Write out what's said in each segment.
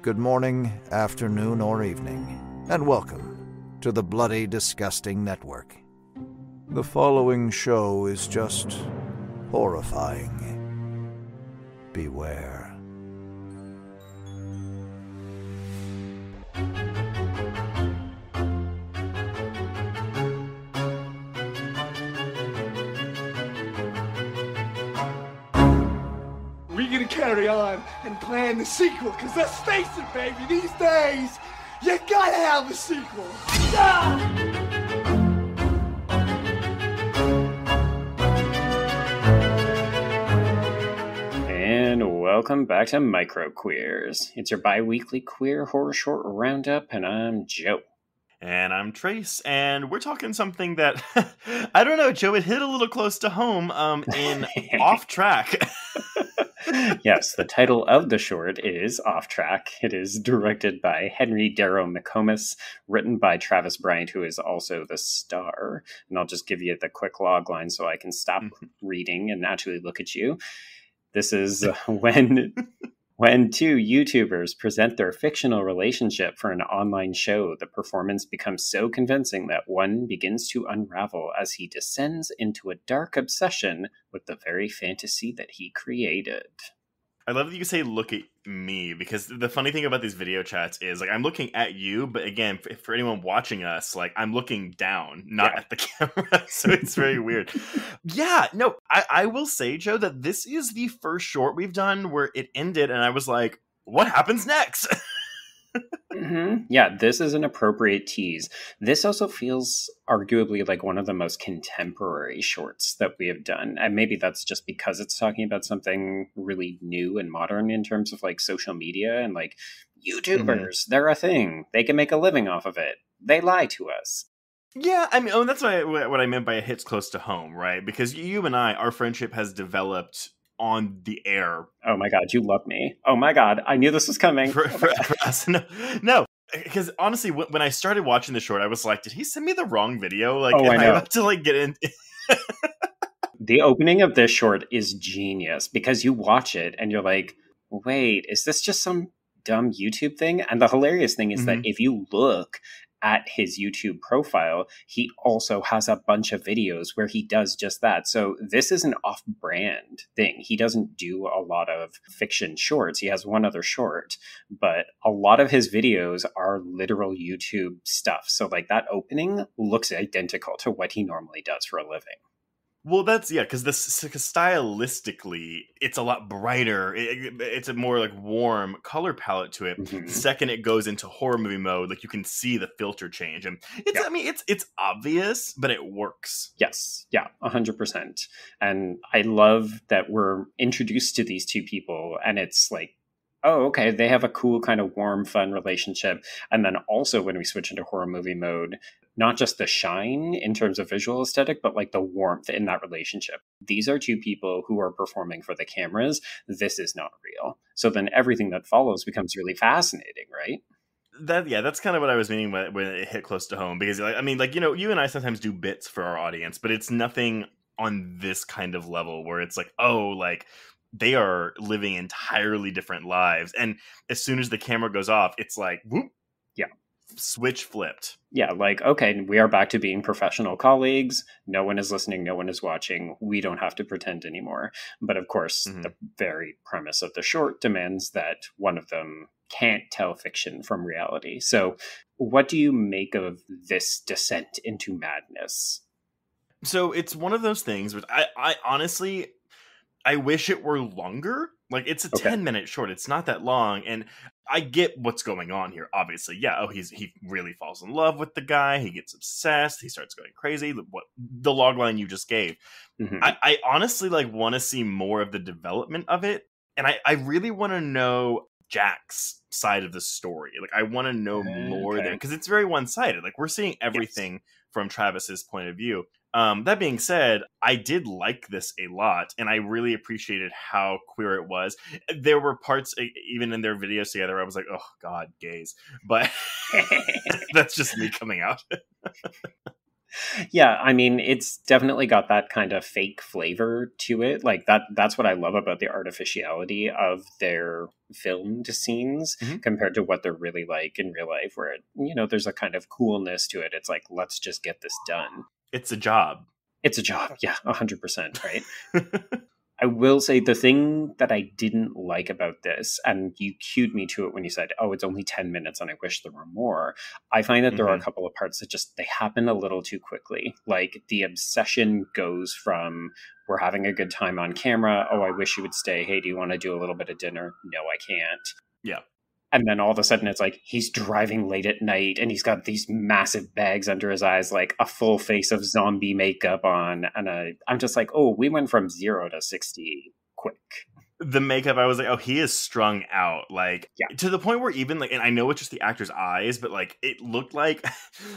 good morning, afternoon, or evening, and welcome to the Bloody Disgusting Network. The following show is just horrifying. Beware. We're gonna carry on and plan the sequel, because let's face it, baby, these days, you gotta have a sequel. And welcome back to Micro Queers. It's your bi-weekly queer horror short roundup, and I'm Joe. And I'm Trace, and we're talking something that, I don't know, Joe, it hit a little close to home in Off Track. Yes, the title of the short is Off Track. It is directed by Henry Darrow McComas, written by Travis Bryant, who is also the star. And I'll just give you the quick log line so I can stop reading and actually look at you. This is when two YouTubers present their fictional relationship for an online show, the performance becomes so convincing that one begins to unravel as he descends into a dark obsession with the very fantasy that he created. I love that you say look at me, because the funny thing about these video chats is, like, I'm looking at you, but again, for anyone watching us, like, I'm looking down, not at the camera, so it's very weird. Yeah, no, I will say, Joe, that this is the first short we've done where it ended, and I was like, what happens next? Yeah, this is an appropriate tease. This also feels arguably like one of the most contemporary shorts that we have done. And maybe that's just because it's talking about something really new and modern in terms of like social media and like YouTubers. They're a thing. They can make a living off of it. They lie to us. Yeah, I mean, that's what I meant by it hits close to home, right? Because you and I, our friendship has developed on the air. Oh my God, you love me. Oh my God, I knew this was coming. For us. No, because honestly, when I started watching the short, I was like, did he send me the wrong video? Like, am I about to like get in? The opening of this short is genius because you watch it and you're like, wait, is this just some dumb YouTube thing? And the hilarious thing is that if you look at his YouTube profile, he also has a bunch of videos where he does just that. So this is an off-brand thing. He doesn't do a lot of fiction shorts. He has one other short, but a lot of his videos are literal YouTube stuff. So like that opening looks identical to what he normally does for a living. Well, that's, yeah, because stylistically, it's a lot brighter. It's a more, like, warm color palette to it. The second it goes into horror movie mode, like, you can see the filter change. And it's, I mean, it's obvious, but it works. Yes. Yeah, 100%. And I love that we're introduced to these two people, and it's like, oh, okay, they have a cool kind of warm, fun relationship. And then also when we switch into horror movie mode, not just the shine in terms of visual aesthetic, but like the warmth in that relationship. These are two people who are performing for the cameras. This is not real. So then everything that follows becomes really fascinating, right? That's kind of what I was meaning when it hit close to home. Because, like, I mean, like, you know, you and I sometimes do bits for our audience, but it's nothing on this kind of level where it's like, oh, like, they are living entirely different lives. And as soon as the camera goes off, it's like, whoop. Yeah. Switch flipped. Yeah, like, okay, we are back to being professional colleagues. No one is listening. No one is watching. We don't have to pretend anymore. But of course, the very premise of the short demands that one of them can't tell fiction from reality. So what do you make of this descent into madness? So it's one of those things which I honestly, I wish it were longer. Like, it's a 10-minute short. It's not that long. And I get what's going on here, obviously. Yeah, he really falls in love with the guy. He gets obsessed. He starts going crazy. What the log line you just gave. I honestly, like, want to see more of the development of it. And I really want to know Jack's side of the story. Like, I want to know more there. Because it's very one-sided. Like, we're seeing everything from Travis's point of view. That being said, I did like this a lot, and I really appreciated how queer it was. There were parts, even in their videos together, I was like, oh, God, gays. But that's just me coming out. Yeah, I mean, it's definitely got that kind of fake flavor to it. Like that's what I love about the artificiality of their filmed scenes Mhm. compared to what they're really like in real life, where there's a kind of coolness to it. It's like, let's just get this done. It's a job. It's a job. Yeah, 100%, right? I will say the thing that I didn't like about this, and you cued me to it when you said, oh, it's only 10 minutes and I wish there were more. I find that there are a couple of parts that they happen a little too quickly. Like the obsession goes from, we're having a good time on camera. Oh, I wish you would stay. Hey, do you want to do a little bit of dinner? No, I can't. Yeah. And then all of a sudden it's like he's driving late at night and he's got these massive bags under his eyes, like a full face of zombie makeup on. And I'm just like, oh, we went from 0 to 60 quick. The makeup, I was like, oh, he is strung out. Like, yeah. To the point where even like, and I know it's just the actor's eyes, but like it looked like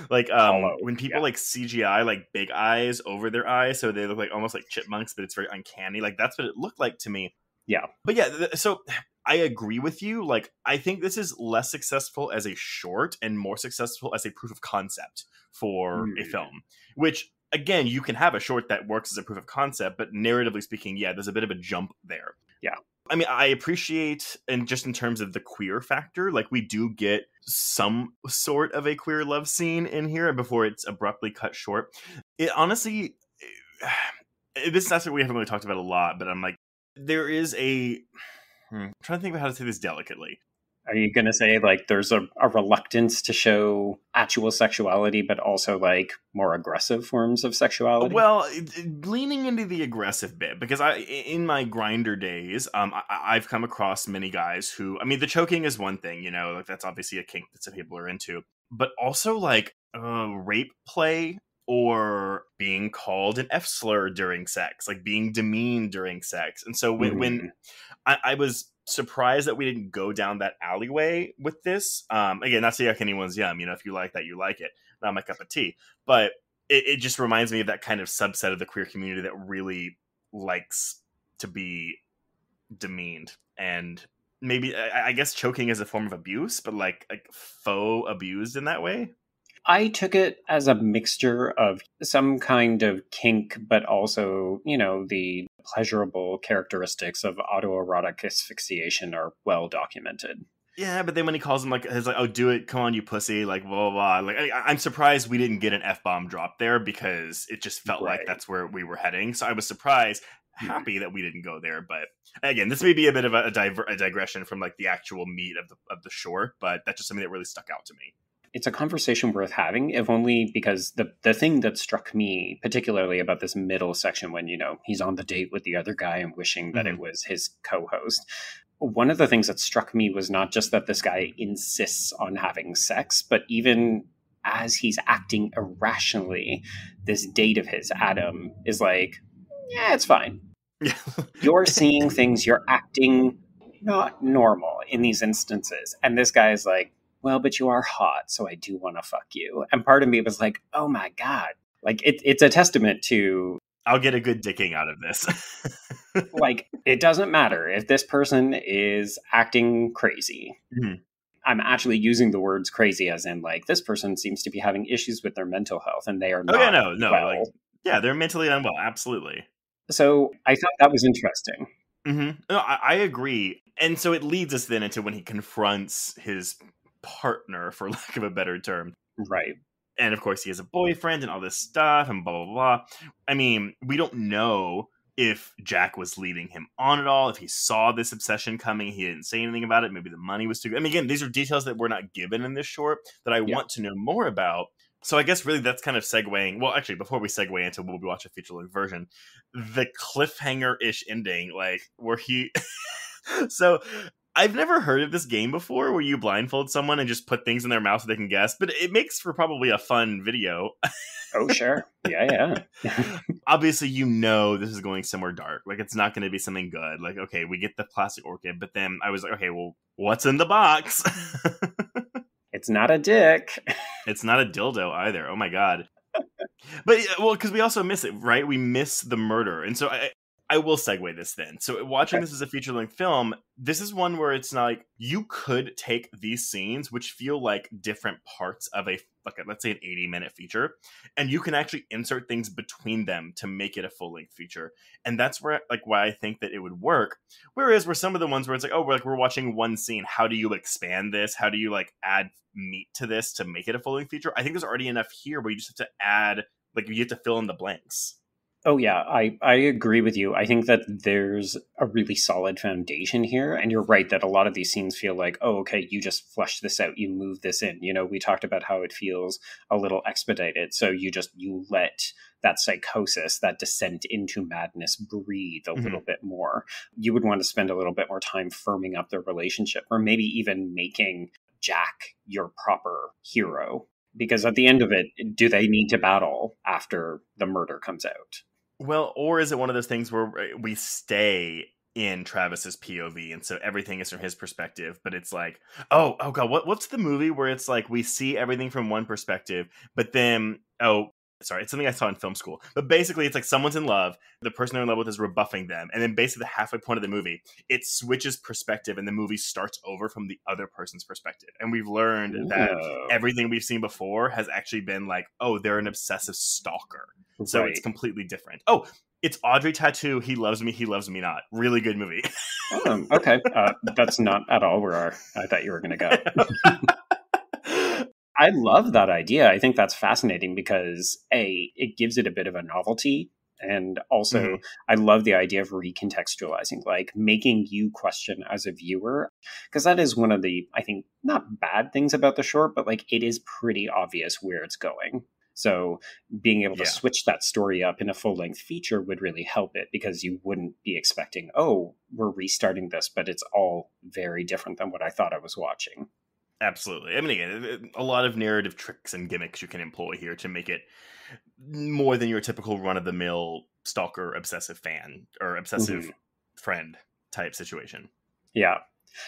when people like CGI like big eyes over their eyes, so they look like almost like chipmunks, but it's very uncanny. Like that's what it looked like to me. Yeah. But yeah, so I agree with you. Like, I think this is less successful as a short and more successful as a proof of concept for a film, which, again, you can have a short that works as a proof of concept, but narratively speaking, yeah, there's a bit of a jump there. Yeah. I mean, I appreciate, and just in terms of the queer factor, like, we do get some sort of a queer love scene in here before it's abruptly cut short. It honestly, this is something we haven't really talked about a lot, but I'm like, there is I'm trying to think about how to say this delicately. Are you going to say like there's a reluctance to show actual sexuality, but also like more aggressive forms of sexuality? Well, leaning into the aggressive bit, because in my Grindr days, I've come across many guys who, I mean, the choking is one thing, like that's obviously a kink that some people are into, but also like rape play or being called an F slur during sex, like being demeaned during sex. And so when I was surprised that we didn't go down that alleyway with this. Again, not to yuck anyone's yum. If you like that, you like it. Not my cup of tea. But it just reminds me of that kind of subset of the queer community that really likes to be demeaned. And maybe, I guess choking is a form of abuse, but like faux abused in that way. I took it as a mixture of some kind of kink, but also, the pleasurable characteristics of autoerotic asphyxiation are well documented. Yeah, but then when he calls him like, he's like, "Oh, do it, come on, you pussy!" Like, blah blah blah. Like, I'm surprised we didn't get an F-bomb drop there because it just felt like that's where we were heading. So I was surprised, happy that we didn't go there. But again, this may be a bit of a digression from like the actual meat of the short, but that's just something that really stuck out to me. It's a conversation worth having, if only because the thing that struck me particularly about this middle section when, he's on the date with the other guy and wishing that it was his co-host. One of the things that struck me was not just that this guy insists on having sex, but even as he's acting irrationally, this date of his, Adam, is like, yeah, it's fine. You're seeing things, you're acting not normal in these instances. And this guy is like, well, but you are hot, so I do want to fuck you. And part of me was like, oh my God. Like, it's a testament to... I'll get a good dicking out of this. Like, it doesn't matter if this person is acting crazy. Mm-hmm. I'm actually using the words crazy as in, like, this person seems to be having issues with their mental health, and they are not no. well. Like, yeah, they're mentally unwell, absolutely. So I thought that was interesting. Mm-hmm. No, I agree. And so it leads us then into when he confronts his partner, for lack of a better term. Right. And of course he has a boyfriend and all this stuff and blah, blah, blah. I mean, we don't know if Jack was leading him on at all, if he saw this obsession coming, he didn't say anything about it. Maybe the money was too good. I mean, again, these are details that we're not given in this short that I want to know more about. So I guess really that's kind of segueing. Well, actually, before we segue into we'll be watching a feature-length version, the cliffhanger-ish ending, like where he... So I've never heard of this game before where you blindfold someone and just put things in their mouth so they can guess, but it makes for probably a fun video. Oh, sure. Yeah. Obviously, this is going somewhere dark. Like, it's not going to be something good. Like, okay, we get the plastic orchid, but then I was like, okay, well, what's in the box? It's not a dick. It's not a dildo either. Oh, my God. But, well, because we also miss it, right? We miss the murder. And so I will segue this then. So watching this as a feature-length film, this is one where it's not like you could take these scenes, which feel like different parts of let's say an 80-minute feature, and you can actually insert things between them to make it a full-length feature. And that's where why I think that it would work. Whereas where some of the ones where it's like, oh, we're watching one scene, how do you expand this? How do you add meat to this to make it a full-length feature? I think there's already enough here where you just have to add, you have to fill in the blanks. Oh, yeah, I agree with you. I think that there's a really solid foundation here. And you're right that a lot of these scenes feel like, oh, okay, you just flesh this out. You move this in. We talked about how it feels a little expedited. So you let that psychosis, that descent into madness breathe a little bit more. You would want to spend a little bit more time firming up their relationship, or maybe even making Jack your proper hero. Because at the end of it, do they need to battle after the murder comes out? Well, or is it one of those things where we stay in Travis's POV, and so everything is from his perspective, but it's like, oh god, what's the movie where it's like we see everything from one perspective, but then it's something I saw in film school. But basically, it's like someone's in love, the person they're in love with is rebuffing them, and then basically the halfway point of the movie, it switches perspective, and the movie starts over from the other person's perspective. And we've learned that everything we've seen before has actually been like, oh, they're an obsessive stalker. So it's completely different. Oh, it's Audrey Tautou, He Loves Me, He Loves Me Not. Really good movie. Okay. That's not at all where I thought you were going to go. I love that idea. I think that's fascinating because, A, it gives it a bit of a novelty. And also, I love the idea of recontextualizing, making you question as a viewer. Because that is one of the, I think, not bad things about the short, but it is pretty obvious where it's going. So being able to switch that story up in a full-length feature would really help it, because you wouldn't be expecting, oh, we're restarting this, but it's all very different than what I thought I was watching. Absolutely. I mean, again, a lot of narrative tricks and gimmicks you can employ here to make it more than your typical run-of-the-mill stalker, obsessive fan, or obsessive friend type situation. Yeah.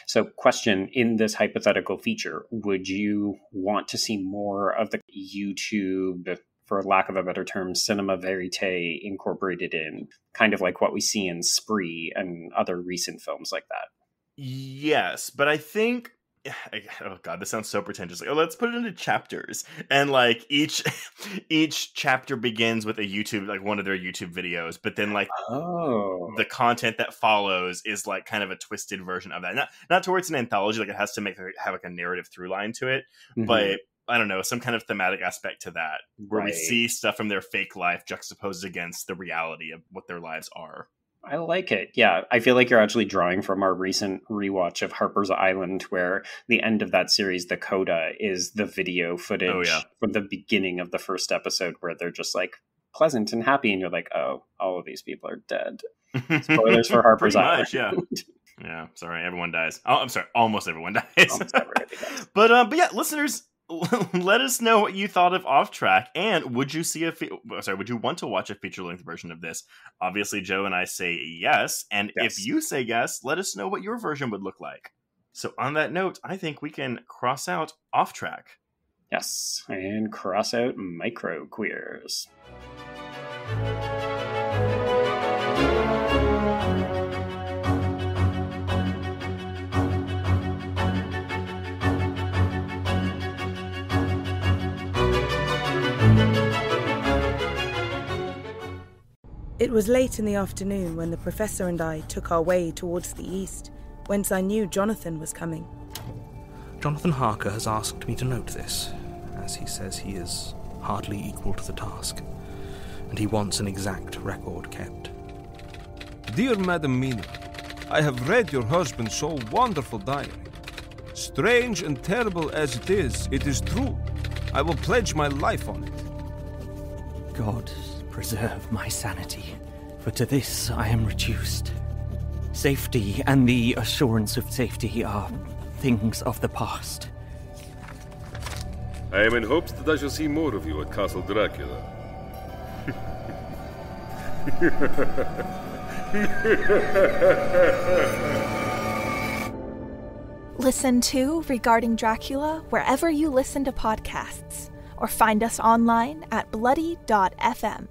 So question, in this hypothetical feature, would you want to see more of the YouTube, for lack of a better term, cinema verite incorporated in, kind of like what we see in Spree and other recent films like that? Yes, but I think... Oh god, this sounds so pretentious. Let's put it into chapters, and each chapter begins with a YouTube, one of their YouTube videos, but then the content that follows is kind of a twisted version of that. Not towards an anthology, it has to have a narrative through line to it, but I don't know, some kind of thematic aspect to that, where we see stuff from their fake life juxtaposed against the reality of what their lives are. I like it. Yeah, I feel like you're actually drawing from our recent rewatch of Harper's Island, where the end of that series, the coda, is the video footage from the beginning of the first episode, where they're just pleasant and happy, and you're like, oh, all of these people are dead. Spoilers for Harper's Island. Yeah. Yeah, sorry, everyone dies. Oh, I'm sorry, almost everyone dies. Almost everybody dies. But yeah, listeners, let us know what you thought of Off Track, and would you want to watch a feature-length version of this? Obviously, Joe and I say yes, and if you say yes, let us know what your version would look like. So on that note, I think we can cross out Off Track. Yes, and cross out Micro Queers. It was late in the afternoon when the professor and I took our way towards the east, whence I knew Jonathan was coming. Jonathan Harker has asked me to note this, as he says he is hardly equal to the task, and he wants an exact record kept. Dear Madam Mina, I have read your husband's so wonderful diary. Strange and terrible as it is true. I will pledge my life on it. God preserve my sanity, for to this I am reduced. Safety and the assurance of safety are things of the past. I am in hopes that I shall see more of you at Castle Dracula. Listen to Regarding Dracula wherever you listen to podcasts, or find us online at bloody.fm.